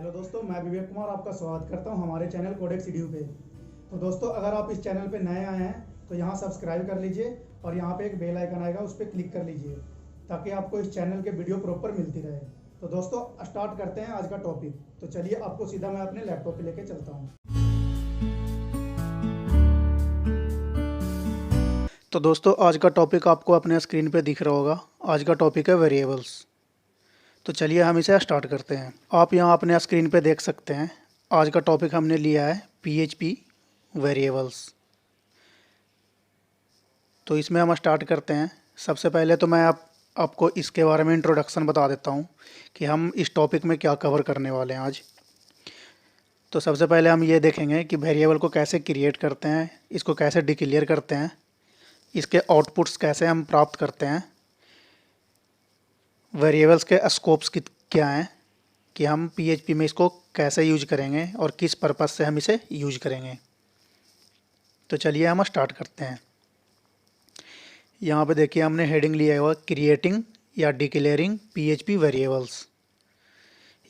Hello दोस्तों, मैं विवेक कुमार आपका स्वागत करता हूं हमारे चैनल कोडेक्स एडू पे। तो दोस्तों, अगर आप इस चैनल पे नए आए हैं तो यहां सब्सक्राइब कर लीजिए और यहां पे एक बेल आइकन आएगा, उस पर क्लिक कर लीजिए ताकि आपको इस चैनल के वीडियो प्रॉपर मिलती रहे। तो दोस्तों, स्टार्ट करते हैं आज का टॉपिक। तो चलिए, आपको सीधा मैं अपने लैपटॉप पे लेके चलता हूँ। तो दोस्तों, आज का टॉपिक आपको अपने स्क्रीन पे दिख रहा होगा। आज का टॉपिक है वेरिएबल्स। तो चलिए हम इसे स्टार्ट करते हैं। आप यहाँ अपने स्क्रीन पे देख सकते हैं, आज का टॉपिक हमने लिया है PHP वेरिएबल्स। तो इसमें हम स्टार्ट करते हैं। सबसे पहले तो मैं आपको इसके बारे में इंट्रोडक्शन बता देता हूँ कि हम इस टॉपिक में क्या कवर करने वाले हैं आज। तो सबसे पहले हम ये देखेंगे कि वेरिएबल को कैसे क्रिएट करते हैं, इसको कैसे डिक्लेयर करते हैं, इसके आउटपुट्स कैसे हम प्राप्त करते हैं, वेरिएबल्स के स्कोप्स क्या हैं, कि हम PHP में इसको कैसे यूज करेंगे और किस पर्पस से हम इसे यूज करेंगे। तो चलिए हम स्टार्ट करते हैं। यहाँ पे देखिए हमने हेडिंग लिया हुआ क्रिएटिंग या डिक्लेयरिंग PHP वेरिएबल्स।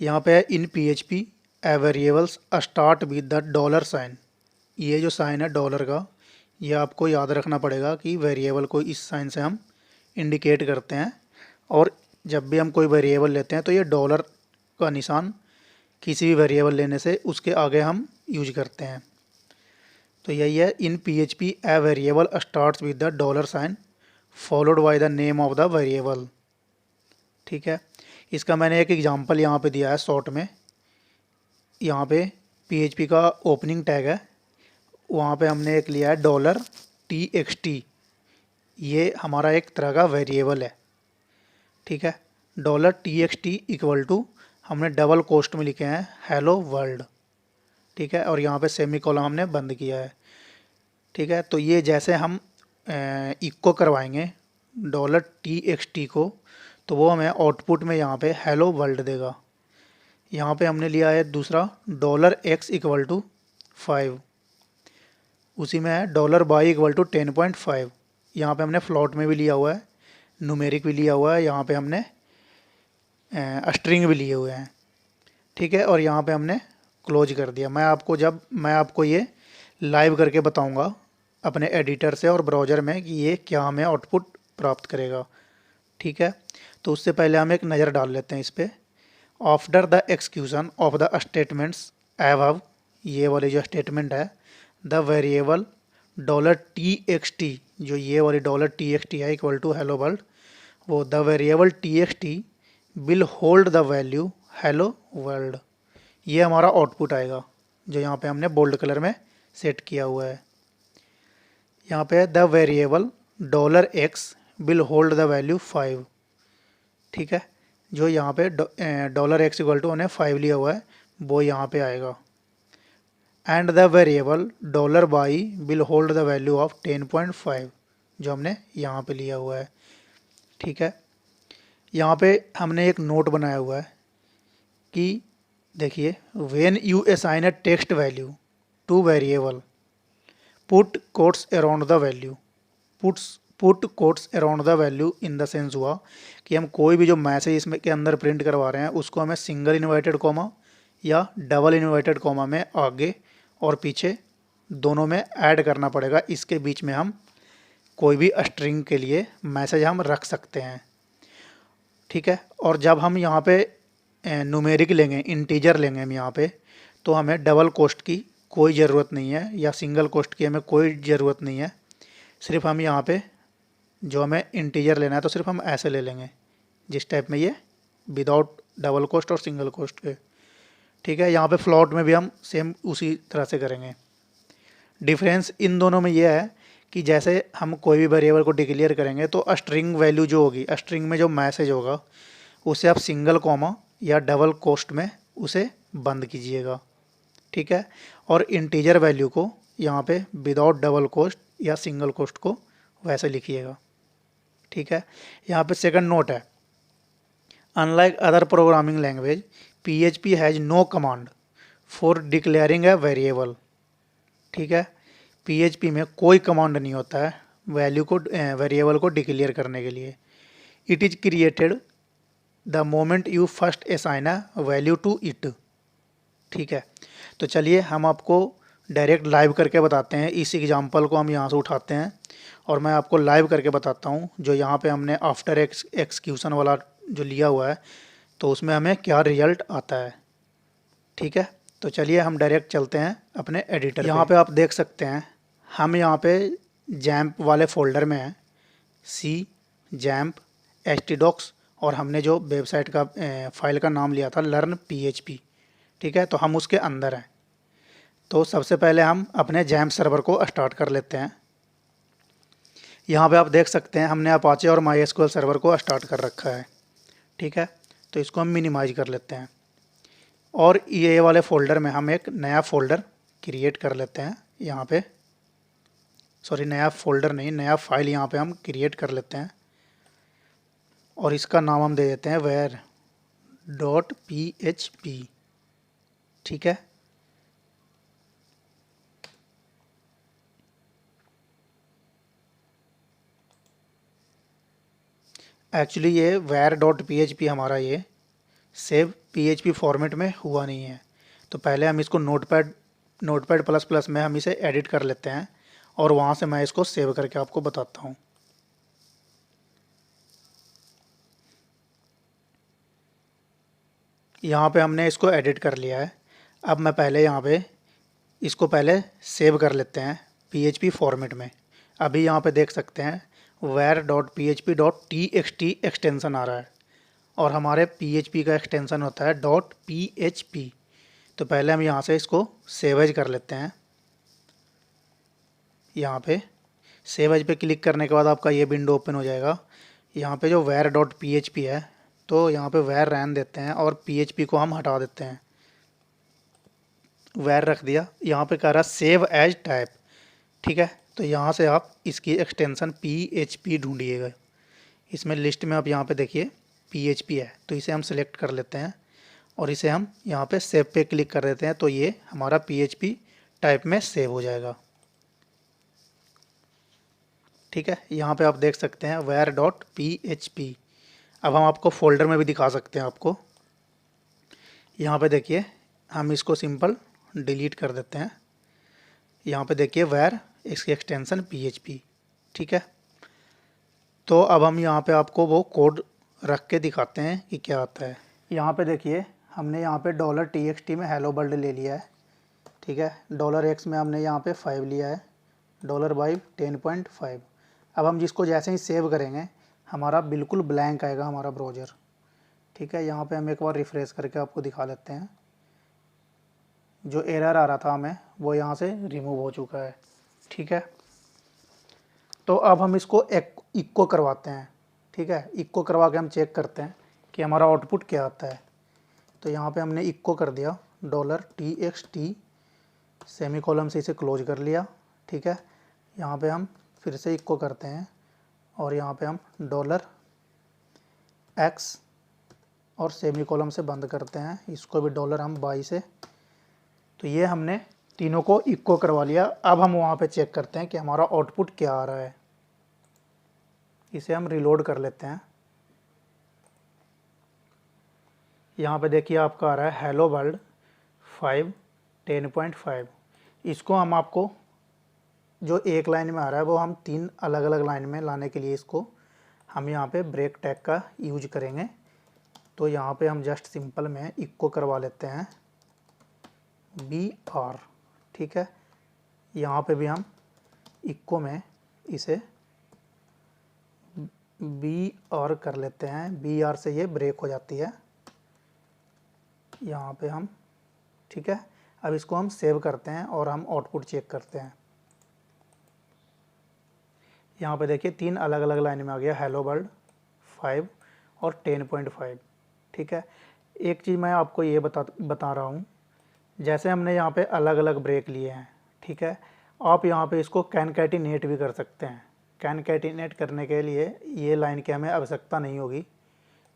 यहाँ पे in PHP a variables start with the dollar sign. ये जो साइन है डॉलर का, ये आपको याद रखना पड़ेगा कि वेरिएबल को इस साइन से हम इंडिकेट करते हैं। और जब भी हम कोई वेरिएबल लेते हैं तो ये डॉलर का निशान किसी भी वेरिएबल लेने से उसके आगे हम यूज करते हैं। तो यही है, in PHP a variable starts with the dollar sign followed by the name of the variable. ठीक है, इसका मैंने एक एग्जांपल यहाँ पे दिया है शॉर्ट में। यहाँ पे PHP का ओपनिंग टैग है, वहाँ पे हमने एक लिया है $txt। ये हमारा एक तरह का वेरिएबल है। ठीक है, $txt इक्वल टू हमने डबल कोष्ट में लिखे हैं हेलो वर्ल्ड। ठीक है, और यहाँ पे सेमीकोलन हमने बंद किया है। ठीक है, तो ये जैसे हम इक्को करवाएंगे $txt को, तो वो हमें आउटपुट में यहाँ पे हेलो वर्ल्ड देगा। यहाँ पे हमने लिया है दूसरा $x इक्वल टू 5, उसी में है $y इक्वल टू 10.5। यहाँ पे हमने फ्लॉट में भी लिया हुआ है, न्यूमेरिक भी लिया हुआ है, यहाँ पे हमने स्ट्रिंग भी लिए हुए हैं। ठीक है, और यहाँ पे हमने क्लोज कर दिया। मैं आपको ये लाइव करके बताऊंगा अपने एडिटर से और ब्राउज़र में कि ये क्या हमें आउटपुट प्राप्त करेगा। ठीक है, तो उससे पहले हम एक नज़र डाल लेते हैं इस पर। After the execution of the statements above, ये वाली जो स्टेटमेंट है, द वेरिएबल $txt, जो ये वाली $txt है इक्वल टू हेलो वर्ल्ड, वो the variable txt will hold the value hello world. ये हमारा आउटपुट आएगा जो यहाँ पे हमने बोल्ड कलर में सेट किया हुआ है। यहाँ पे the variable $x will hold the value 5। ठीक है, जो यहाँ पे $x इक्वल टू हमने 5 लिया हुआ है, वो यहाँ पे आएगा। And the variable $y will hold the value of 10.5, जो हमने यहाँ पे लिया हुआ है। ठीक है, यहाँ पे हमने एक नोट बनाया हुआ है कि देखिए, when you assign a text value two variable put quotes around the value. Put quotes around the value in the sense हुआ कि हम कोई भी जो मैसेज इसमें के अंदर प्रिंट करवा रहे हैं उसको हमें सिंगल इन्वर्टेड कॉमा या डबल इन्वर्टेड कॉमा में आगे और पीछे दोनों में ऐड करना पड़ेगा। इसके बीच में हम कोई भी स्ट्रिंग के लिए मैसेज हम रख सकते हैं। ठीक है, और जब हम यहाँ पे न्यूमेरिक लेंगे, इंटीजर लेंगे हम यहाँ पे, तो हमें डबल कोष्ट की कोई ज़रूरत नहीं है या सिंगल कोष्ट की हमें कोई ज़रूरत नहीं है। सिर्फ हम यहाँ पे जो हमें इंटीजर लेना है तो सिर्फ हम ऐसे ले लेंगे, जिस टाइप में ये, विदाउट डबल कोष्ट और सिंगल कोष्ट के। ठीक है, यहाँ पे फ्लॉट में भी हम सेम उसी तरह से करेंगे। डिफरेंस इन दोनों में ये है कि जैसे हम कोई भी वेरिएबल को डिक्लेयर करेंगे तो स्ट्रिंग वैल्यू जो होगी, स्ट्रिंग में जो मैसेज होगा, उसे आप सिंगल कॉमा या डबल कोष्ट में उसे बंद कीजिएगा। ठीक है, और इंटीजर वैल्यू को यहाँ पे विदाउट डबल कोष्ट या सिंगल कोष्ट को वैसे लिखिएगा। ठीक है, यहाँ पे सेकंड नोट है, unlike other programming language PHP has no command for declaring a variable. ठीक है, PHP में कोई कमांड नहीं होता है वेरिएबल को डिक्लेयर करने के लिए। It is created the moment you first assign a value to it. ठीक है। तो चलिए हम आपको डायरेक्ट लाइव करके बताते हैं। इस एग्जांपल को हम यहाँ से उठाते हैं और मैं आपको लाइव करके बताता हूँ जो यहाँ पे हमने आफ्टर एक्सक्यूशन वाला जो लिया हुआ है तो उसमें हमें क्या रिजल्ट आता है। ठीक है, तो चलिए हम डायरेक्ट चलते हैं अपने एडिटर यहाँ पे आप देख सकते हैं हम यहाँ पे जैम्प वाले फोल्डर में हैं, सी जैम्प htdocs, और हमने जो वेबसाइट का फाइल का नाम लिया था लर्न php। ठीक है, तो हम उसके अंदर हैं। तो सबसे पहले हम अपने जैम्प सर्वर को स्टार्ट कर लेते हैं। यहाँ पे आप देख सकते हैं हमने अपाचे और MySQL सर्वर को स्टार्ट कर रखा है। ठीक है, तो इसको हम मिनिमाइज कर लेते हैं और ये वाले फोल्डर में हम एक नया फोल्डर क्रिएट कर लेते हैं। यहाँ पे सॉरी, नया फोल्डर नहीं, नया फाइल यहाँ पे हम क्रिएट कर लेते हैं और इसका नाम हम दे देते हैं var.php। ठीक है, एक्चुअली ये var.php हमारा ये सेव PHP फॉर्मेट में हुआ नहीं है, तो पहले हम इसको नोटपैड प्लस प्लस में हम इसे एडिट कर लेते हैं और वहाँ से मैं इसको सेव करके आपको बताता हूँ। यहाँ पे हमने इसको एडिट कर लिया है। अब मैं पहले यहाँ पे इसको पहले सेव कर लेते हैं PHP फॉर्मेट में। अभी यहाँ पे देख सकते हैं var.php.txt एक्सटेंशन आ रहा है और हमारे PHP का एक्सटेंशन होता है .php। तो पहले हम यहाँ से इसको सेव एज कर लेते हैं। यहाँ पे सेव एज पे क्लिक करने के बाद आपका ये विंडो ओपन हो जाएगा। यहाँ पे जो var.php है तो यहाँ पे var रहने देते हैं और PHP को हम हटा देते हैं। var रख दिया। यहाँ पे कह रहा है सेव एज टाइप। ठीक है, तो यहाँ से आप इसकी एक्सटेंशन PHP ढूंढिएगा। इसमें लिस्ट में आप यहाँ पे देखिए PHP है, तो इसे हम सिलेक्ट कर लेते हैं और इसे हम यहाँ पे सेव पे क्लिक कर देते हैं तो ये हमारा PHP टाइप में सेव हो जाएगा। ठीक है, यहाँ पे आप देख सकते हैं var.php। अब हम आपको फोल्डर में भी दिखा सकते हैं आपको। यहाँ पे देखिए हम इसको सिंपल डिलीट कर देते हैं। यहाँ पे देखिए var, इसकी एक्सटेंशन PHP। ठीक है, तो अब हम यहाँ पे आपको वो कोड रख के दिखाते हैं कि क्या आता है। यहाँ पे देखिए हमने यहाँ पे $txt में हेलो वर्ल्ड ले लिया है। ठीक है, $x में हमने यहाँ पे 5 लिया है, $y 10.5। अब हम जिसको जैसे ही सेव करेंगे हमारा बिल्कुल ब्लैंक आएगा हमारा ब्राउज़र। ठीक है, यहाँ पे हम एक बार रिफ़्रेश करके आपको दिखा लेते हैं। जो एरर आ रहा था हमें वो यहाँ से रिमूव हो चुका है। ठीक है, तो अब हम इसको इक्को करवाते हैं। ठीक है, इक्को करवा के हम चेक करते हैं कि हमारा आउटपुट क्या आता है। तो यहाँ पे हमने इक्को कर दिया $txt सेमीकोलन से इसे क्लोज कर लिया। ठीक है, यहाँ पे हम फिर से इक्को करते हैं और यहाँ पे हम $x और सेमीकोलन से बंद करते हैं, इसको भी हम $y से। तो ये हमने तीनों को इक्को करवा लिया। अब हम वहाँ पे चेक करते हैं कि हमारा आउटपुट क्या आ रहा है। इसे हम रिलोड कर लेते हैं। यहाँ पे देखिए आपका आ रहा है हेलो वर्ल्ड 5 10.5। इसको हम आपको जो एक लाइन में आ रहा है वो हम 3 अलग अलग लाइन में लाने के लिए इसको हम यहाँ पे ब्रेक टैग का यूज करेंगे। तो यहाँ पे हम जस्ट सिंपल में इक्को करवा लेते हैं BR। ठीक है, यहाँ पे भी हम इक्को में इसे BR कर लेते हैं। BR से ये ब्रेक हो जाती है यहाँ पे हम। ठीक है, अब इसको हम सेव करते हैं और हम आउटपुट चेक करते हैं। यहाँ पे देखिए 3 अलग अलग लाइन में आ गया हेलो वर्ल्ड 5 और 10.5। ठीक है, एक चीज़ मैं आपको ये बता रहा हूँ, जैसे हमने यहाँ पे अलग अलग ब्रेक लिए हैं। ठीक है, आप यहाँ पे इसको कैनकैटिनेट भी कर सकते हैं। कैनकैटिनेट करने के लिए ये लाइन की हमें आवश्यकता नहीं होगी।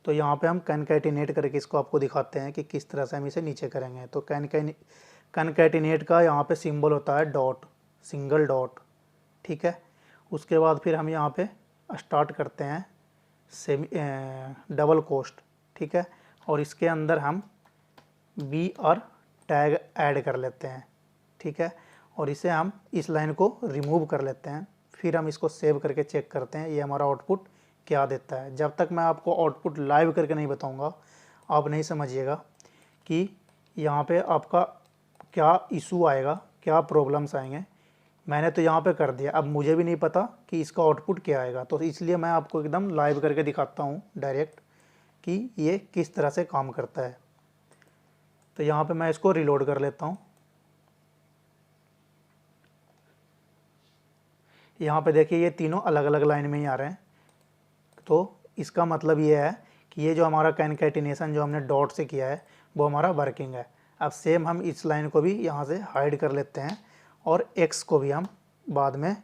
तो यहाँ पे हम कैनकैटिनेट करके इसको आपको दिखाते हैं कि किस तरह से हम इसे नीचे करेंगे। तो कैनकैटिनेट का यहाँ पे सिंबल होता है डॉट, सिंगल डॉट। ठीक है, उसके बाद फिर हम यहाँ पे स्टार्ट करते हैं डबल कोस्ट। ठीक है, और इसके अंदर हम BR टैग ऐड कर लेते हैं, ठीक है। और इसे हम इस लाइन को रिमूव कर लेते हैं। फिर हम इसको सेव करके चेक करते हैं ये हमारा आउटपुट क्या देता है। जब तक मैं आपको आउटपुट लाइव करके नहीं बताऊंगा आप नहीं समझिएगा कि यहाँ पे आपका क्या इशू आएगा, क्या प्रॉब्लम्स आएंगे। मैंने तो यहाँ पे कर दिया, अब मुझे भी नहीं पता कि इसका आउटपुट क्या आएगा, तो इसलिए मैं आपको एकदम लाइव करके दिखाता हूँ डायरेक्ट कि ये किस तरह से काम करता है। तो यहाँ पे मैं इसको रिलोड कर लेता हूँ। यहाँ पे देखिए ये तीनों अलग अलग लाइन में ही आ रहे हैं। तो इसका मतलब ये है कि ये जो हमारा कैनकेटिनेशन जो हमने डॉट से किया है वो हमारा वर्किंग है। अब सेम हम इस लाइन को भी यहाँ से हाइड कर लेते हैं और एक्स को भी हम बाद में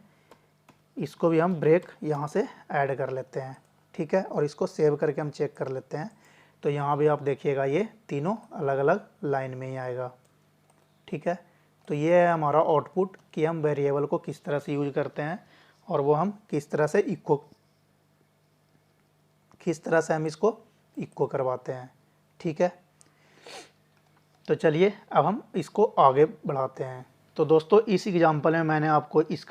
इसको भी हम ब्रेक यहाँ से ऐड कर लेते हैं, ठीक है। और इसको सेव करके हम चेक कर लेते हैं। तो यहाँ भी आप देखिएगा ये तीनों अलग अलग लाइन में ही आएगा, ठीक है। तो ये है हमारा आउटपुट कि हम वेरिएबल को किस तरह से यूज करते हैं और वो हम किस तरह से हम इसको इक्को करवाते हैं, ठीक है। तो चलिए अब हम इसको आगे बढ़ाते हैं। तो दोस्तों इस एग्जांपल में मैंने आपको इस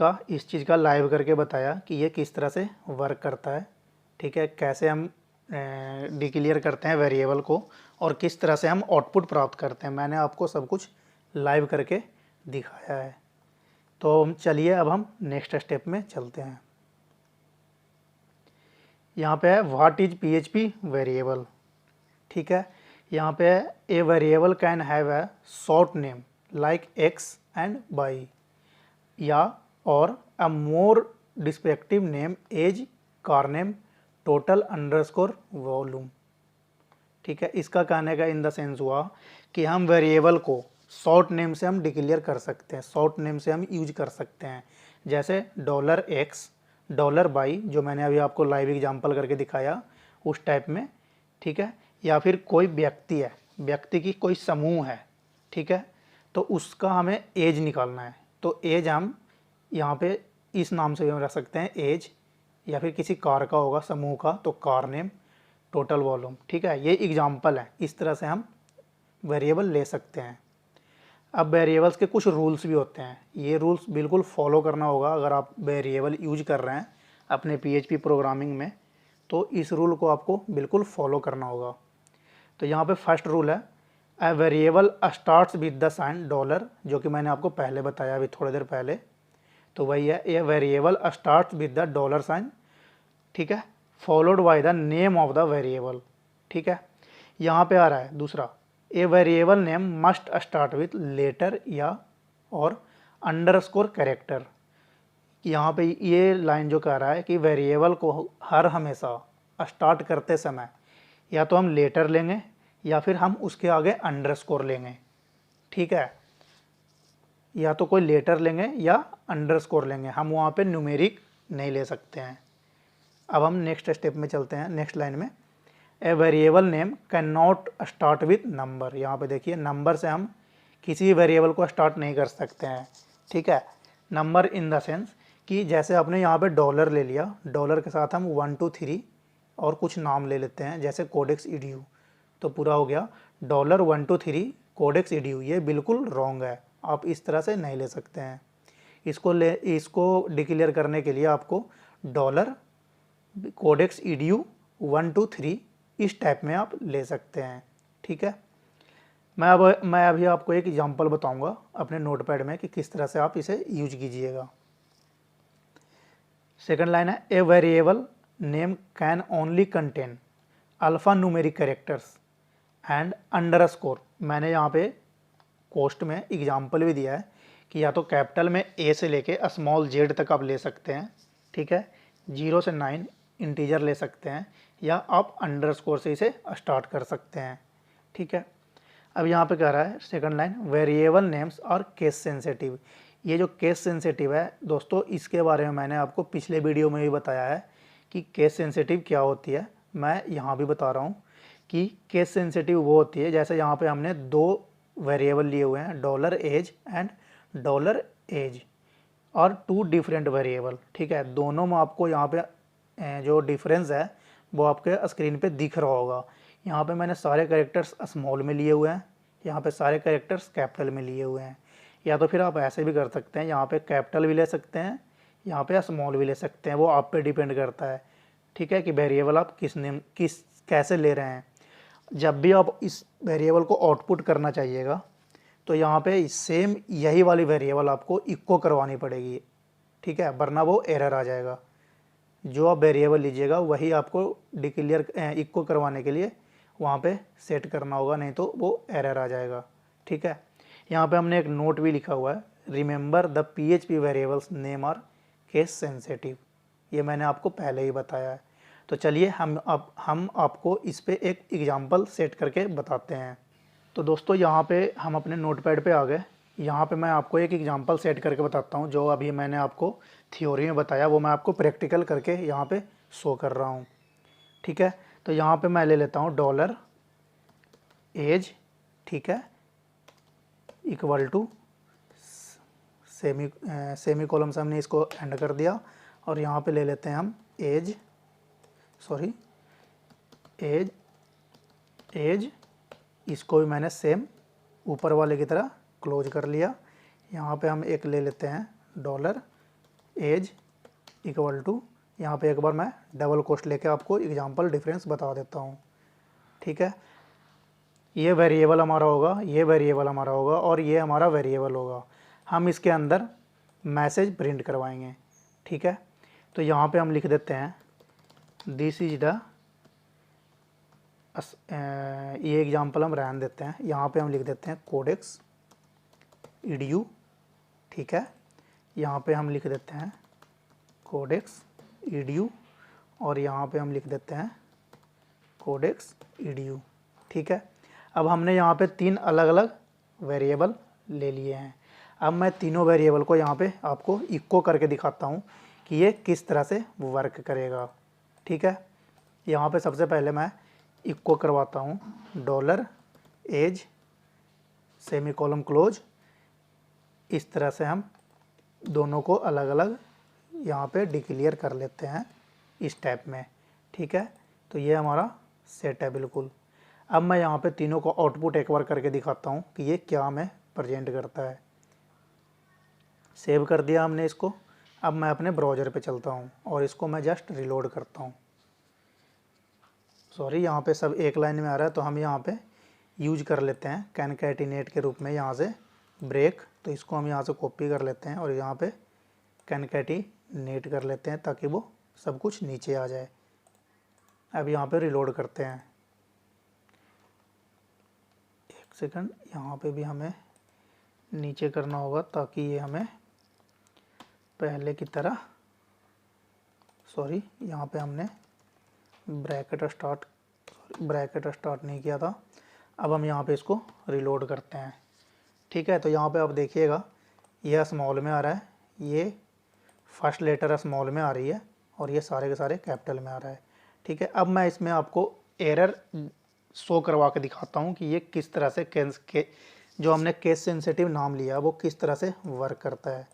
चीज़ का लाइव करके बताया कि ये किस तरह से वर्क करता है, ठीक है। कैसे हम डिक्लेयर करते हैं वेरिएबल को और किस तरह से हम आउटपुट प्राप्त करते हैं, मैंने आपको सब कुछ लाइव करके दिखाया है। तो चलिए अब हम नेक्स्ट स्टेप में चलते हैं। यहाँ पे है व्हाट इज PHP वेरिएबल, ठीक है। यहाँ पे a variable can have a short name like X and Y या or a more descriptive name as car name total underscore volume, ठीक है। इसका कहने का इन द सेंस हुआ कि हम वेरिएबल को शॉर्ट नेम से हम डिक्लेयर कर सकते हैं, शॉर्ट नेम से हम यूज कर सकते हैं, जैसे $x $y जो मैंने अभी आपको लाइव एग्जांपल करके दिखाया उस टाइप में, ठीक है। या फिर कोई व्यक्ति है, व्यक्ति की कोई समूह है, ठीक है। तो उसका हमें एज निकालना है, तो एज हम यहाँ पे इस नाम से भी हम रख सकते हैं एज, या फिर किसी कार का होगा समूह का तो कार नेम टोटल वॉल्यूम, ठीक है। ये एग्जांपल है, इस तरह से हम वेरिएबल ले सकते हैं। अब वेरिएबल्स के कुछ रूल्स भी होते हैं, ये रूल्स बिल्कुल फॉलो करना होगा अगर आप वेरिएबल यूज कर रहे हैं अपने PHP प्रोग्रामिंग में, तो इस रूल को आपको बिल्कुल फॉलो करना होगा। तो यहाँ पे फर्स्ट रूल है a variable starts with the sign $, जो कि मैंने आपको पहले बताया अभी थोड़ी देर पहले, तो वही है a variable starts with the $साइन, ठीक है, followed by the name of the variable, ठीक है। यहाँ पे आ रहा है दूसरा a variable name must start with letter या और अंडरस्कोर कैरेक्टर। यहाँ पे ये लाइन जो कह रहा है कि वेरिएबल को हर हमेशा स्टार्ट करते समय या तो हम लेटर लेंगे या फिर हम उसके आगे अंडरस्कोर लेंगे, ठीक है। या तो कोई लेटर लेंगे या अंडरस्कोर लेंगे, हम वहाँ पे न्यूमेरिक नहीं ले सकते हैं। अब हम नेक्स्ट स्टेप में चलते हैं, नेक्स्ट लाइन में ए variable name can not start with number. यहाँ पे देखिए नंबर से हम किसी वेरिएबल को स्टार्ट नहीं कर सकते हैं, ठीक है। नंबर इन द सेंस कि जैसे आपने यहाँ पे $, ले लिया, $, के साथ हम 1 2 3 और कुछ नाम ले लेते हैं, जैसे कोडेक्स edu, तो पूरा हो गया $1 2 3 कोडेक्स edu। ये बिल्कुल रॉन्ग है, आप इस तरह से नहीं ले सकते हैं। इसको डिक्लेयर करने के लिए आपको डॉलर कोडेक्स edu 1 2 3 इस टाइप में आप ले सकते हैं, ठीक है। मैं अभी आपको एक एग्जांपल बताऊंगा अपने नोटपैड में कि किस तरह से आप इसे यूज कीजिएगा। सेकंड लाइन है a variable name can only contain alpha numeric characters and underscore. मैंने यहाँ पे कोस्ट में एग्जांपल भी दिया है कि या तो कैपिटल में A से लेके स्मॉल z तक आप ले सकते हैं, ठीक है। 0 से 9 इंटीजर ले सकते हैं या आप अंडरस्कोर से इसे स्टार्ट कर सकते हैं, ठीक है। अब यहाँ पे कह रहा है सेकंड लाइन वेरिएबल नेम्स और केस सेंसिटिव। ये जो केस सेंसिटिव है दोस्तों, इसके बारे में मैंने आपको पिछले वीडियो में भी बताया है कि केस सेंसिटिव क्या होती है। मैं यहाँ भी बता रहा हूँ कि केस सेंसिटिव वो होती है जैसे यहाँ पे हमने 2 वेरिएबल लिए हुए हैं $age एंड $age और 2 डिफरेंट वेरिएबल, ठीक है। दोनों में आपको यहाँ पे जो डिफरेंस है वो आपके स्क्रीन पे दिख रहा होगा। यहाँ पे मैंने सारे कैरेक्टर्स स्मॉल में लिए हुए हैं, यहाँ पे सारे कैरेक्टर्स कैपिटल में लिए हुए हैं। या तो फिर आप ऐसे भी कर सकते हैं, यहाँ पे कैपिटल भी ले सकते हैं, यहाँ पे स्मॉल भी ले सकते हैं, वो आप पे डिपेंड करता है। ठीक है, कि वेरिएबल आप किस कैसे ले रहे हैं। जब भी आप इस वेरिएबल को आउटपुट करना चाहिएगा तो यहाँ पे सेम यही वाली वेरिएबल आपको इक्को करवानी पड़ेगी। ठीक है, वरना वो एरर आ जाएगा। जो आप वेरिएबल लीजिएगा वही आपको डिक्लेयर इक्को करवाने के लिए वहाँ पे सेट करना होगा, नहीं तो वो एरर आ जाएगा। ठीक है, यहाँ पे हमने एक नोट भी लिखा हुआ है, remember the PHP variables name are case sensitive. ये मैंने आपको पहले ही बताया है। तो चलिए हम आपको इस पे एक एग्जांपल सेट करके बताते हैं। तो दोस्तों यहाँ पे हम अपने नोटपैड पे आ गए। यहाँ पे मैं आपको एक एग्जांपल सेट करके बताता हूँ। जो अभी मैंने आपको थ्योरी में बताया वो मैं आपको प्रैक्टिकल करके यहाँ पे शो कर रहा हूँ। ठीक है, तो यहाँ पे मैं ले लेता हूँ डॉलर एज, ठीक है, इक्वल टू सेमी कॉलम से हमने इसको एंड कर दिया। और यहाँ पे ले लेते हैं हम एज इसको भी मैंने सेम ऊपर वाले की तरह क्लोज कर लिया। यहाँ पे हम एक ले लेते हैं डॉलर एज इक्वल टू, यहाँ पे एक बार मैं डबल कोस्ट लेके आपको एग्जांपल डिफरेंस बता देता हूँ। ठीक है, ये वेरिएबल हमारा होगा, ये वेरिएबल हमारा होगा और ये हमारा वेरिएबल होगा। हम इसके अंदर मैसेज प्रिंट करवाएंगे। ठीक है, तो यहाँ पे हम लिख देते हैं दिस इज द, ये एग्जांपल हम रहने देते हैं। यहाँ पे हम लिख देते हैं कोडेक्स edu। ठीक है, यहाँ पे हम लिख देते हैं कोडेक्स edu और यहाँ पे हम लिख देते हैं कोडेक्स edu। ठीक है, अब हमने यहाँ पे 3 अलग अलग वेरिएबल ले लिए हैं। अब मैं तीनों वेरिएबल को यहाँ पे आपको इक्को करके दिखाता हूँ कि ये किस तरह से वर्क करेगा। ठीक है, यहाँ पे सबसे पहले मैं इक्को करवाता हूँ dollar age semicolon close. इस तरह से हम दोनों को अलग अलग यहाँ पे डिक्लेयर कर लेते हैं इस टाइप में। ठीक है, तो ये हमारा सेट है बिल्कुल। अब मैं यहाँ पे तीनों को आउटपुट एक बार करके दिखाता हूँ कि ये क्या हमें प्रेजेंट करता है। सेव कर दिया हमने इसको। अब मैं अपने ब्राउज़र पे चलता हूँ और इसको मैं जस्ट रिलोड करता हूँ। सॉरी, यहाँ पे सब एक लाइन में आ रहा है, तो हम यहाँ पे यूज कर लेते हैं कैनकैटिनेट के रूप में, यहाँ से ब्रेक। तो इसको हम यहाँ से कॉपी कर लेते हैं और यहाँ पे कैनकैटिनेट कर लेते हैं ताकि वो सब कुछ नीचे आ जाए। अब यहाँ पे रिलोड करते हैं। एक सेकंड, यहाँ पे भी हमें नीचे करना होगा ताकि ये हमें पहले की तरह, सॉरी यहाँ पे हमने ब्रैकेट स्टार्ट नहीं किया था। अब हम यहाँ पे इसको रिलोड करते हैं। ठीक है, तो यहाँ पे आप देखिएगा ये स्मॉल में आ रहा है, ये फर्स्ट लेटर स्मॉल में आ रही है और ये सारे के सारे कैपिटल में आ रहा है। ठीक है, अब मैं इसमें आपको एरर शो करवा के दिखाता हूँ कि ये किस तरह से जो हमने केस सेंसिटिव नाम लिया वो किस तरह से वर्क करता है।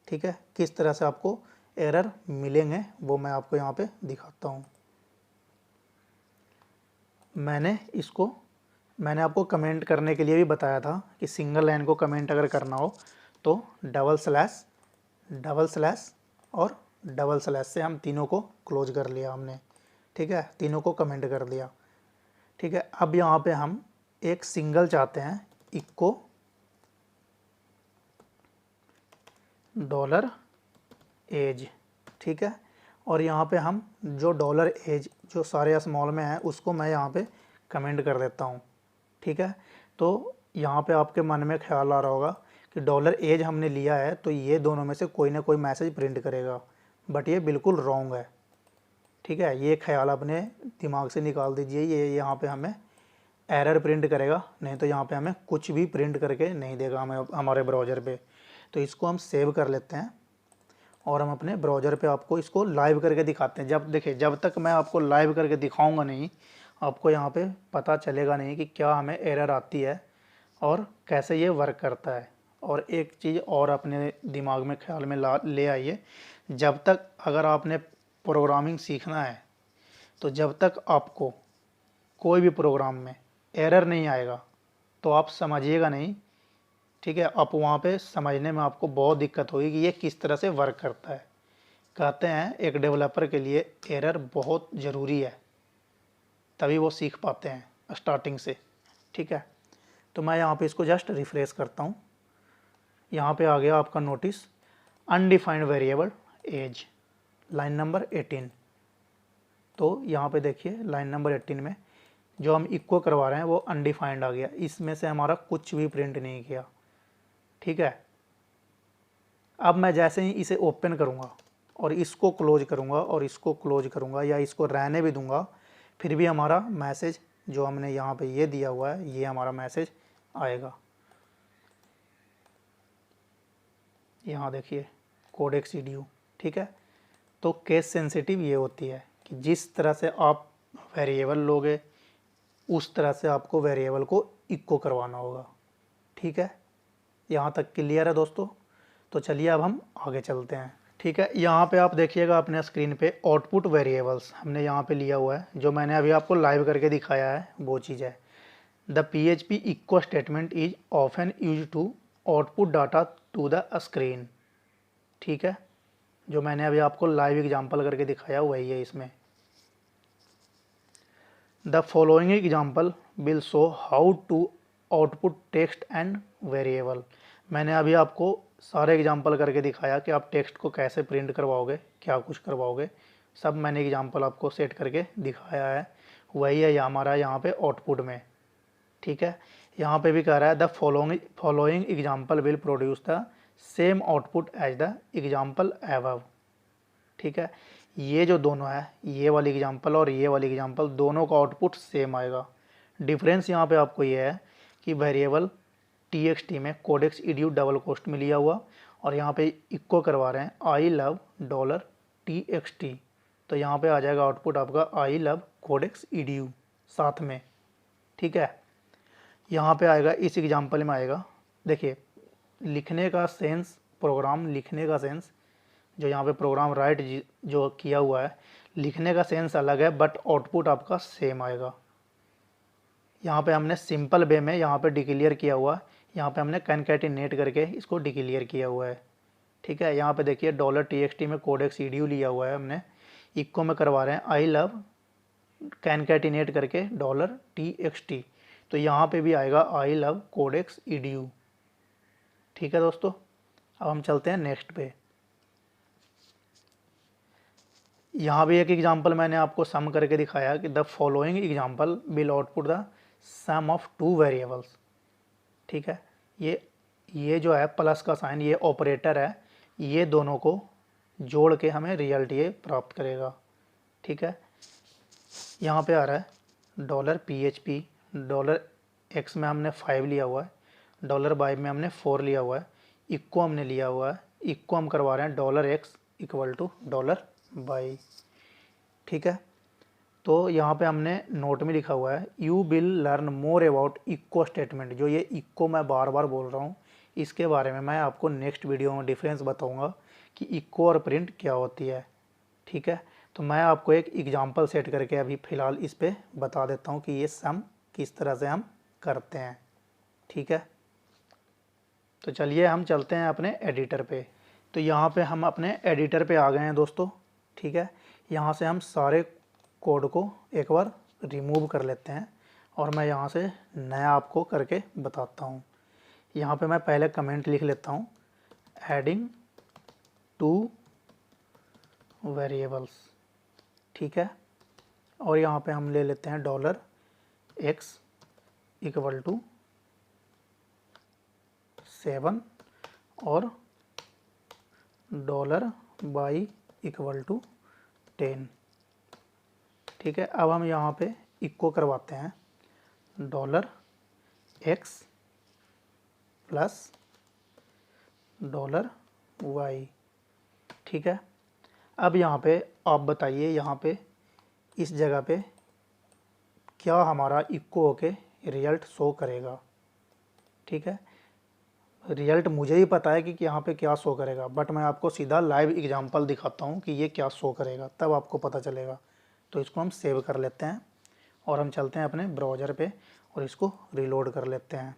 ठीक है, किस तरह से आपको एरर मिलेंगे वो मैं आपको यहाँ पे दिखाता हूँ। मैंने आपको कमेंट करने के लिए भी बताया था कि सिंगल लाइन को कमेंट अगर करना हो तो डबल स्लैश और डबल स्लैश से हम तीनों को क्लोज कर लिया हमने। ठीक है, तीनों को कमेंट कर दिया। ठीक है, अब यहाँ पे हम एक सिंगल चाहते हैं, इक्को डॉलर एज। ठीक है, और यहाँ पे हम जो डॉलर एज जो सारे स्मॉल में है उसको मैं यहाँ पे कमेंट कर देता हूँ। ठीक है, तो यहाँ पे आपके मन में ख्याल आ रहा होगा कि डॉलर एज हमने लिया है तो ये दोनों में से कोई ना कोई मैसेज प्रिंट करेगा, बट ये बिल्कुल रॉन्ग है। ठीक है, ये ख्याल अपने दिमाग से निकाल दीजिए। ये यहाँ पे हमें एरर प्रिंट करेगा, नहीं तो यहाँ पे हमें कुछ भी प्रिंट करके नहीं देगा हमें हमारे ब्राउज़र पे। तो इसको हम सेव कर लेते हैं और हम अपने ब्राउज़र पे आपको इसको लाइव करके दिखाते हैं। जब तक मैं आपको लाइव करके दिखाऊंगा नहीं, आपको यहाँ पे पता चलेगा नहीं कि क्या हमें एरर आती है और कैसे ये वर्क करता है। और एक चीज़ और अपने दिमाग में ख्याल में ले आइए, जब तक अगर आपने प्रोग्रामिंग सीखना है तो जब तक आपको कोई भी प्रोग्राम में एरर नहीं आएगा तो आप समझिएगा नहीं, ठीक है। आप वहाँ पे समझने में आपको बहुत दिक्कत होगी कि ये किस तरह से वर्क करता है। कहते हैं एक डेवलपर के लिए एरर बहुत ज़रूरी है, तभी वो सीख पाते हैं स्टार्टिंग से, ठीक है। तो मैं यहाँ पे इसको जस्ट रिफ्रेश करता हूँ। यहाँ पे आ गया आपका notice undefined variable age, line number 18। तो यहाँ पे देखिए लाइन नंबर 18 में जो हम इक्को करवा रहे हैं वो अनडिफाइंड आ गया, इसमें से हमारा कुछ भी प्रिंट नहीं किया, ठीक है। अब मैं जैसे ही इसे ओपन करूँगा और इसको क्लोज करूँगा और इसको क्लोज करूँगा या इसको रहने भी दूंगा, फिर भी हमारा मैसेज जो हमने यहाँ पे ये दिया हुआ है ये हमारा मैसेज आएगा। यहाँ देखिए कोडेक्स ईडीयू, ठीक है। तो केस सेंसिटिव ये होती है कि जिस तरह से आप वेरिएबल लोगे उस तरह से आपको वेरिएबल को इक्को करवाना होगा, ठीक है। यहाँ तक क्लियर है दोस्तों। तो चलिए अब हम आगे चलते हैं, ठीक है। यहाँ पे आप देखिएगा अपने स्क्रीन पे आउटपुट वेरिएबल्स हमने यहाँ पे लिया हुआ है, जो मैंने अभी आपको लाइव करके दिखाया है वो चीज़ है। The PHP echo statement is often used to output data to the screen, ठीक है। जो मैंने अभी आपको लाइव एग्जांपल करके दिखाया वही है इसमें। The following example will show how to output text and variable. मैंने अभी आपको सारे एग्जांपल करके दिखाया कि आप टेक्स्ट को कैसे प्रिंट करवाओगे, क्या कुछ करवाओगे, सब मैंने एग्जांपल आपको सेट करके दिखाया है। वही है हमारा यहाँ पे आउटपुट में, ठीक है। यहाँ पे भी कह रहा है the following example will produce the same output as the example above, ठीक है। ये जो दोनों है, ये वाली एग्जांपल और ये वाली एग्जांपल, दोनों का आउटपुट सेम आएगा। डिफरेंस यहाँ पे आपको ये है कि वेरिएबल TXT में कोडेक्स ईडीयू डबल कोस्ट में लिया हुआ और यहाँ पे इक्को करवा रहे हैं आई लव $TXT, तो यहाँ पे आ जाएगा आउटपुट आपका आई लव कोडेक्स ईडीयू साथ में, ठीक है। यहाँ पे आएगा इस एग्जांपल में आएगा, देखिए लिखने का सेंस, प्रोग्राम लिखने का सेंस, जो यहाँ पे प्रोग्राम राइट जो किया हुआ है, लिखने का सेंस अलग है बट आउटपुट आपका सेम आएगा। यहाँ पे हमने सिंपल वे में यहाँ पे डिक्लेयर किया हुआ है, यहाँ पे हमने कॉन्कैटिनेट करके इसको डिक्लेयर किया हुआ है, ठीक है। यहाँ पे देखिए $TXT में कोडेक्स ईडीयू लिया हुआ है हमने, इक्को में करवा रहे हैं आई लव कॉन्कैटिनेट करके $TXT, तो यहाँ पे भी आएगा आई लव कोडेक्स ईडीयू, ठीक है दोस्तों। अब हम चलते हैं नेक्स्ट पे। यहाँ भी एक एग्जांपल मैंने आपको सम करके दिखाया कि the following example will output the sum of two variables, ठीक है। ये जो है प्लस का साइन, ये ऑपरेटर है, ये दोनों को जोड़ के हमें रिजल्ट ये प्राप्त करेगा, ठीक है। यहाँ पे आ रहा है $PHP, $X में हमने 5 लिया हुआ है, $Y में हमने 4 लिया हुआ है, इक्को हमने लिया हुआ है, इक्को हम करवा रहे हैं $X इक्वल टू $Y, ठीक है। तो यहाँ पे हमने नोट में लिखा हुआ है you will learn more about इक्को स्टेटमेंट। जो ये इक्को मैं बार बार बोल रहा हूँ, इसके बारे में मैं आपको नेक्स्ट वीडियो में डिफरेंस बताऊँगा कि इक्को और प्रिंट क्या होती है, ठीक है। तो मैं आपको एक एग्जांपल सेट करके अभी फ़िलहाल इस पे बता देता हूँ कि ये सम किस तरह से हम करते हैं, ठीक है। तो चलिए हम चलते हैं अपने एडिटर पे। तो यहाँ पे हम अपने एडिटर पे आ गए हैं दोस्तों, ठीक है। यहाँ से हम सारे कोड को एक बार रिमूव कर लेते हैं और मैं यहाँ से नया आपको करके बताता हूँ। यहाँ पे मैं पहले कमेंट लिख लेता हूँ, एडिंग टू वेरिएबल्स, ठीक है। और यहाँ पे हम ले लेते हैं $X इक्वल टू 7 और $Y इक्वल टू 10, ठीक है। अब हम यहाँ पे इक्को करवाते हैं $X प्लस $Y, ठीक है। अब यहाँ पे आप बताइए, यहाँ पे इस जगह पे क्या हमारा इक्को होके रिजल्ट शो करेगा, ठीक है। रिजल्ट मुझे ही पता है कि यहाँ पे क्या शो करेगा, बट मैं आपको सीधा लाइव एग्जांपल दिखाता हूँ कि ये क्या शो करेगा, तब आपको पता चलेगा। तो इसको हम सेव कर लेते हैं और हम चलते हैं अपने ब्राउज़र पे और इसको रीलोड कर लेते हैं।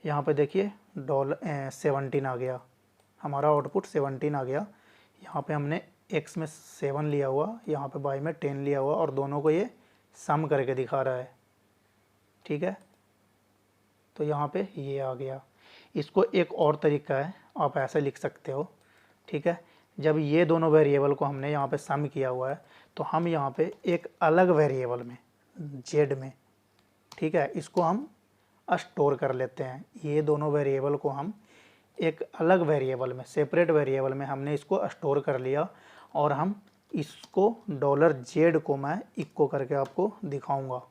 यहाँ पे देखिए $17 आ गया, हमारा आउटपुट 17 आ गया। यहाँ पे हमने x में 7 लिया हुआ, यहाँ पे y में 10 लिया हुआ और दोनों को ये सम करके दिखा रहा है। ठीक है, तो यहाँ पे ये आ गया। इसको एक और तरीका है, आप ऐसे लिख सकते हो। ठीक है, जब ये दोनों वेरिएबल को हमने यहाँ पे सम किया हुआ है तो हम यहाँ पे एक अलग वेरिएबल में z में, ठीक है, इसको हम स्टोर कर लेते हैं। ये दोनों वेरिएबल को हम एक अलग वेरिएबल में, सेपरेट वेरिएबल में हमने इसको स्टोर कर लिया और हम इसको $z को मैं इक्को करके आपको दिखाऊंगा।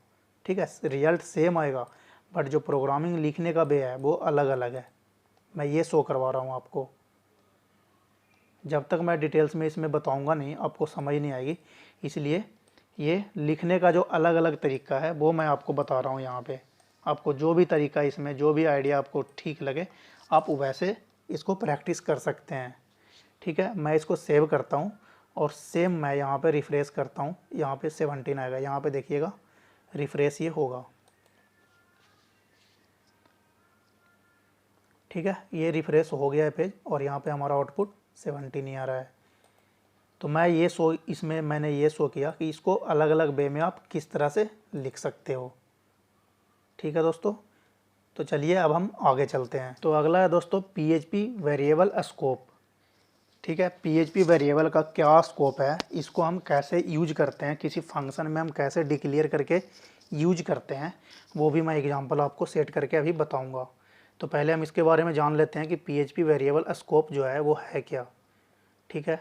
ठीक है, रिजल्ट सेम आएगा बट जो प्रोग्रामिंग लिखने का वे है वो अलग अलग है। मैं ये शो करवा रहा हूँ आपको। जब तक मैं डिटेल्स में इसमें बताऊंगा नहीं आपको समझ नहीं आएगी, इसलिए ये लिखने का जो अलग अलग तरीका है वो मैं आपको बता रहा हूँ यहाँ पे। आपको जो भी तरीका इसमें, जो भी आइडिया आपको ठीक लगे आप वैसे इसको प्रैक्टिस कर सकते हैं। ठीक है, मैं इसको सेव करता हूँ और सेम मैं यहाँ पे रिफ्रेश करता हूँ। यहाँ पे 17 आएगा, यहाँ पे देखिएगा रिफ्रेश ये होगा। ठीक है, ये रिफ्रेश हो गया है पेज और यहाँ पे हमारा आउटपुट 17 ही आ रहा है। तो मैं ये इसमें मैंने ये शो किया कि इसको अलग अलग वे में आप किस तरह से लिख सकते हो। ठीक है दोस्तों, तो चलिए अब हम आगे चलते हैं। तो अगला है दोस्तों PHP वेरिएबल स्कोप। ठीक है, PHP वेरिएबल का क्या स्कोप है, इसको हम कैसे यूज करते हैं, किसी फंक्शन में हम कैसे डिक्लेयर करके यूज करते हैं, वो भी मैं एग्जांपल आपको सेट करके अभी बताऊंगा। तो पहले हम इसके बारे में जान लेते हैं कि PHP वेरिएबल स्कोप जो है वो है क्या। ठीक है,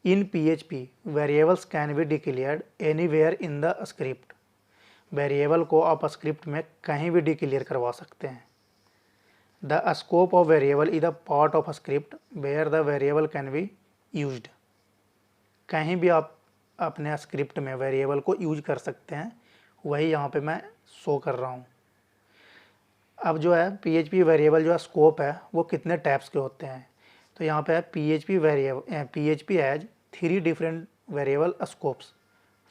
in PHP variables can be declared anywhere in the script. Variable को आप स्क्रिप्ट में कहीं भी डिक्लेयर करवा सकते हैं। The scope of variable is the part of script where the variable can be used. कहीं भी आप अपने स्क्रिप्ट में वेरिएबल को यूज कर सकते हैं, वही यहाँ पे मैं शो कर रहा हूँ। अब जो है PHP वेरिएबल जो है स्कोप है वो कितने टाइप्स के होते हैं, तो यहाँ पे है PHP has 3 different variable scopes.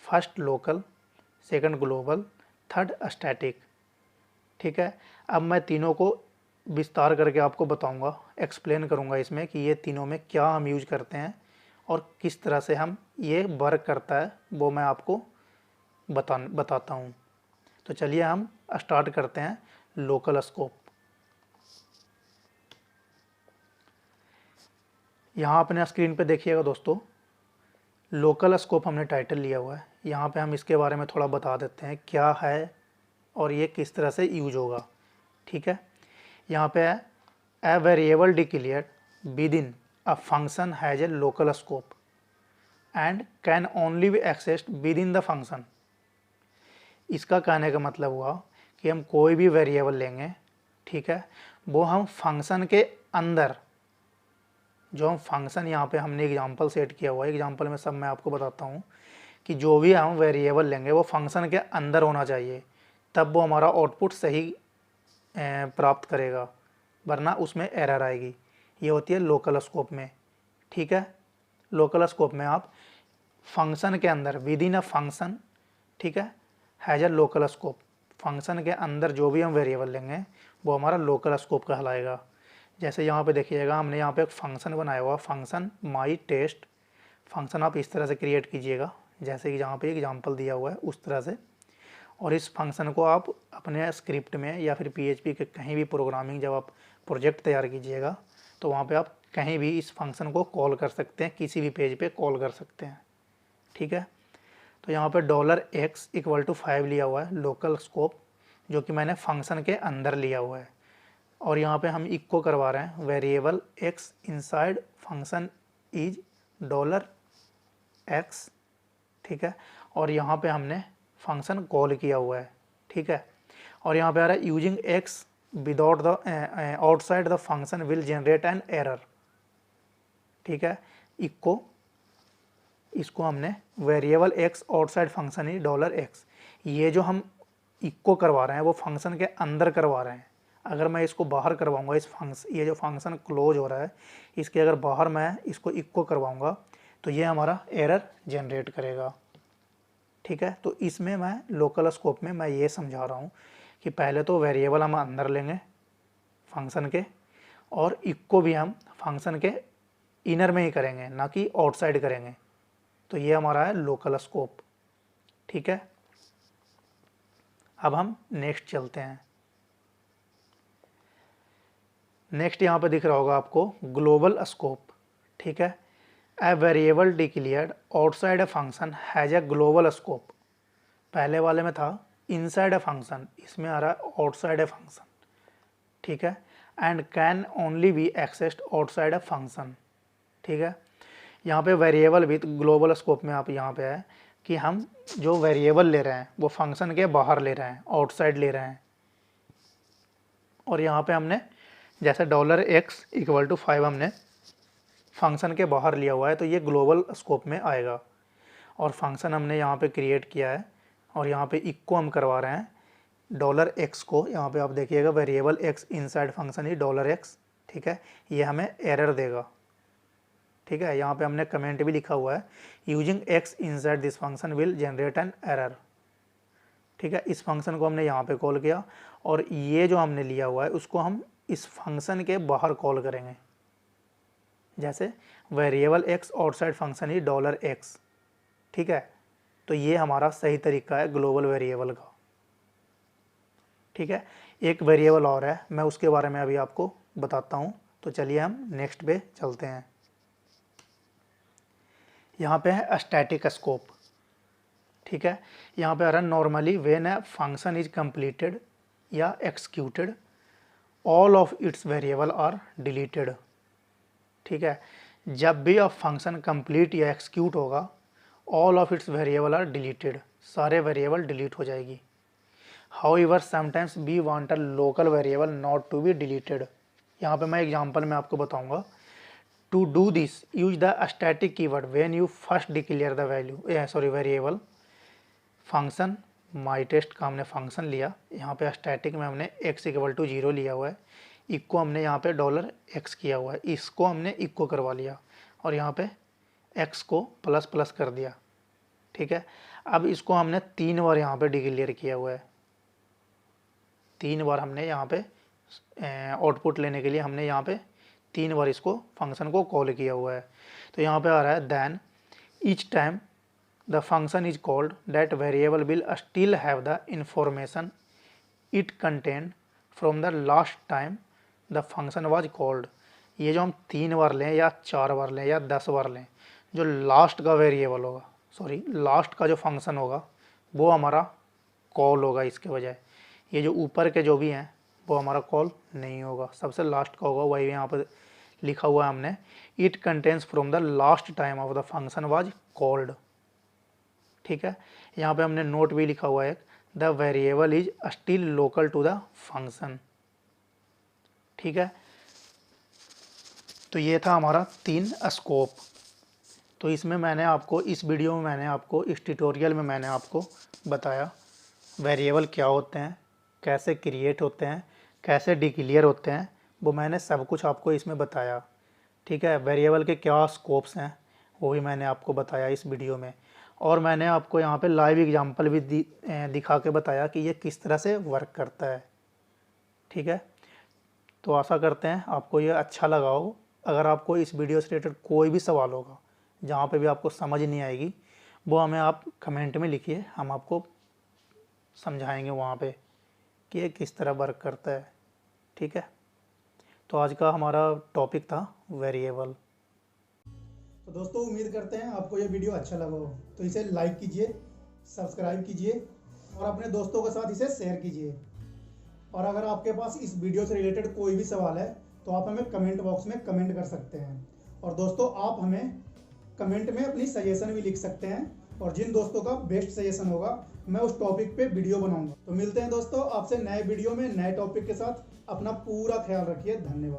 First local, second global, third static. ठीक है, अब मैं तीनों को विस्तार करके आपको बताऊंगा, एक्सप्लेन करूंगा इसमें कि ये तीनों में क्या हम यूज करते हैं और किस तरह से हम ये वर्क करता है वो मैं आपको बताता हूँ। तो चलिए हम स्टार्ट करते हैं लोकल स्कोप। यहाँ अपने स्क्रीन पे देखिएगा दोस्तों, लोकल स्कोप हमने टाइटल लिया हुआ है। यहाँ पे हम इसके बारे में थोड़ा बता देते हैं क्या है और ये किस तरह से यूज होगा। ठीक है, यहाँ पे है a variable declared with in a function has a local scope and can only B accessed with in the function. इसका कहने का मतलब हुआ कि हम कोई भी वेरिएबल लेंगे, ठीक है, वो हम फंक्शन के अंदर, जो हम फंक्शन यहाँ पे हमने एग्जांपल सेट किया हुआ है, एग्जांपल में सब मैं आपको बताता हूँ कि जो भी हम वेरिएबल लेंगे वो फंक्शन के अंदर होना चाहिए, तब वो हमारा आउटपुट सही प्राप्त करेगा, वरना उसमें एरर आएगी। ये होती है लोकल स्कोप में। ठीक है, लोकल स्कोप में आप फंक्शन के अंदर विद इन अ फंक्शन, ठीक है, has a local scope, function के अंदर जो भी हम वेरिएबल लेंगे वो हमारा लोकल स्कोप कहलाएगा। जैसे यहाँ पे देखिएगा हमने यहाँ पे एक फंक्शन बनाया हुआ, फंक्शन माई टेस्ट। फंक्शन आप इस तरह से क्रिएट कीजिएगा जैसे कि जहाँ पे एग्जांपल दिया हुआ है उस तरह से, और इस फंक्शन को आप अपने स्क्रिप्ट में या फिर PHP के कहीं भी प्रोग्रामिंग जब आप प्रोजेक्ट तैयार कीजिएगा तो वहाँ पे आप कहीं भी इस फंक्शन को कॉल कर सकते हैं, किसी भी पेज पे कॉल कर सकते हैं। ठीक है, तो यहाँ पे $x = 5 लिया हुआ है लोकल स्कोप, जो कि मैंने फंक्शन के अंदर लिया हुआ है, और यहाँ पे हम इक्को करवा रहे हैं variable x inside function is $x। ठीक है, और यहाँ पे हमने फंक्शन कॉल किया हुआ है। ठीक है, और यहाँ पे आ रहा है using x without the outside the function will generate an error. ठीक है, इक्को, इसको हमने वेरिएबल x आउटसाइड फंक्शन ही $x, ये जो हम इक्को करवा रहे हैं वो फंक्शन के अंदर करवा रहे हैं। अगर मैं इसको बाहर करवाऊंगा, इस फंक्शन, ये जो फंक्शन क्लोज हो रहा है इसके अगर बाहर मैं इसको इक्को करवाऊंगा तो ये हमारा एरर जनरेट करेगा। ठीक है। तो इसमें मैं लोकल स्कोप में मैं ये समझा रहा हूँ कि पहले तो वेरिएबल हम अंदर लेंगे फंक्शन के, और इक्को भी हम फंक्शन के इनर में ही करेंगे, ना कि आउटसाइड करेंगे। तो ये हमारा है लोकल स्कोप, ठीक है। अब हम नेक्स्ट चलते हैं। नेक्स्ट यहाँ पे दिख रहा होगा आपको ग्लोबल स्कोप, ठीक है। A variable declared outside a function has a global scope. पहले वाले में था इनसाइड ए फंक्शन, इसमें आ रहा है आउटसाइड ए फंक्शन, ठीक है। And can only B accessed outside a function, ठीक है। यहाँ पे वेरिएबल विथ ग्लोबल स्कोप में आप यहाँ पे है कि हम जो वेरिएबल ले रहे हैं वो फंक्शन के बाहर ले रहे हैं, आउटसाइड ले रहे हैं। और यहाँ पे हमने जैसे $x = 5 हमने फंक्शन के बाहर लिया हुआ है, तो ये ग्लोबल स्कोप में आएगा। और फंक्शन हमने यहाँ पे क्रिएट किया है और यहाँ पे इक्को हम करवा रहे हैं $x को। यहाँ पे आप देखिएगा वेरिएबल x इनसाइड फंक्शन ही $x, ठीक है। ये हमें एरर देगा, ठीक है। यहाँ पे हमने कमेंट भी लिखा हुआ है, using x inside this function will generate an error, ठीक है। इस फंक्शन को हमने यहाँ पे कॉल किया और ये जो हमने लिया हुआ है उसको हम इस फंक्शन के बाहर कॉल करेंगे। जैसे वेरिएबल x आउटसाइड फंक्शन ही $x, ठीक है। तो ये हमारा सही तरीका है ग्लोबल वेरिएबल का, ठीक है। एक वेरिएबल और है, मैं उसके बारे में अभी आपको बताता हूँ। तो चलिए हम नेक्स्ट पे चलते हैं। यहाँ पे है स्टैटिक स्कोप, ठीक है। यहाँ पे आ रहा है normally when a function is completed या executed all of its variable are deleted, ठीक है। जब भी अब फंक्शन कंप्लीट या एक्सिक्यूट होगा, all of its variable are deleted, सारे वेरिएबल डिलीट हो जाएगी। However sometimes we want a local variable not to be deleted. यहाँ पे मैं एग्जांपल में आपको बताऊंगा। To do this use the static keyword when you first declare the variable function my test का हमने फंक्शन लिया। यहाँ पे स्टैटिक में हमने x = 0 लिया हुआ है, इक्को हमने यहाँ पे $x किया हुआ है, इसको हमने इक्को करवा लिया और यहाँ पे x को प्लस कर दिया, ठीक है। अब इसको हमने 3 बार यहाँ पे डिक्लेयर किया हुआ है, 3 बार हमने यहाँ पे आउटपुट लेने के लिए हमने यहाँ पे 3 बार इसको फंक्शन को कॉल किया हुआ है। तो यहाँ पे आ रहा है then each time the function is called that variable will still have the information it contained from the last time the function was called। ये जो हम 3 बार लें या 4 बार लें या 10 बार लें, जो लास्ट का वेरिएबल होगा, लास्ट का जो फंक्शन होगा वो हमारा कॉल होगा इसके बजाय। ये जो ऊपर के जो भी हैं वो हमारा कॉल नहीं होगा, सबसे लास्ट का होगा। वही यहाँ पर लिखा हुआ है हमने, it contains from the last time of the function was called, ठीक है। यहाँ पे हमने नोट भी लिखा हुआ है, the variable is still local to the function, ठीक है। तो ये था हमारा 3 स्कोप। तो इसमें मैंने आपको इस वीडियो में मैंने आपको इस ट्यूटोरियल में मैंने आपको बताया वेरिएबल क्या होते हैं, कैसे क्रिएट होते हैं, कैसे डिक्लेयर होते हैं, वो मैंने सब कुछ आपको इसमें बताया, ठीक है। वेरिएबल के क्या स्कोप्स हैं वो भी मैंने आपको बताया इस वीडियो में। और मैंने आपको यहाँ पे लाइव एग्जांपल भी दिखा के बताया कि ये किस तरह से वर्क करता है, ठीक है। तो आशा करते हैं आपको ये अच्छा लगा हो। अगर आपको इस वीडियो से रिलेटेड कोई भी सवाल होगा, जहाँ पे भी आपको समझ नहीं आएगी, वो हमें आप कमेंट में लिखिए, हम आपको समझाएंगे वहाँ पे कि ये किस तरह वर्क करता है, ठीक है। तो आज का हमारा टॉपिक था वेरिएबल। तो दोस्तों उम्मीद करते हैं आपको ये वीडियो अच्छा लगा हो, तो इसे लाइक कीजिए, सब्सक्राइब कीजिए और अपने दोस्तों के साथ इसे शेयर कीजिए। और अगर आपके पास इस वीडियो से रिलेटेड कोई भी सवाल है तो आप हमें कमेंट बॉक्स में कमेंट कर सकते हैं। और दोस्तों आप हमें कमेंट में अपनी सजेशन भी लिख सकते हैं, और जिन दोस्तों का बेस्ट सजेशन होगा मैं उस टॉपिक पे वीडियो बनाऊंगा। तो मिलते हैं दोस्तों आपसे नए वीडियो में नए टॉपिक के साथ। अपना पूरा ख्याल रखिए। धन्यवाद।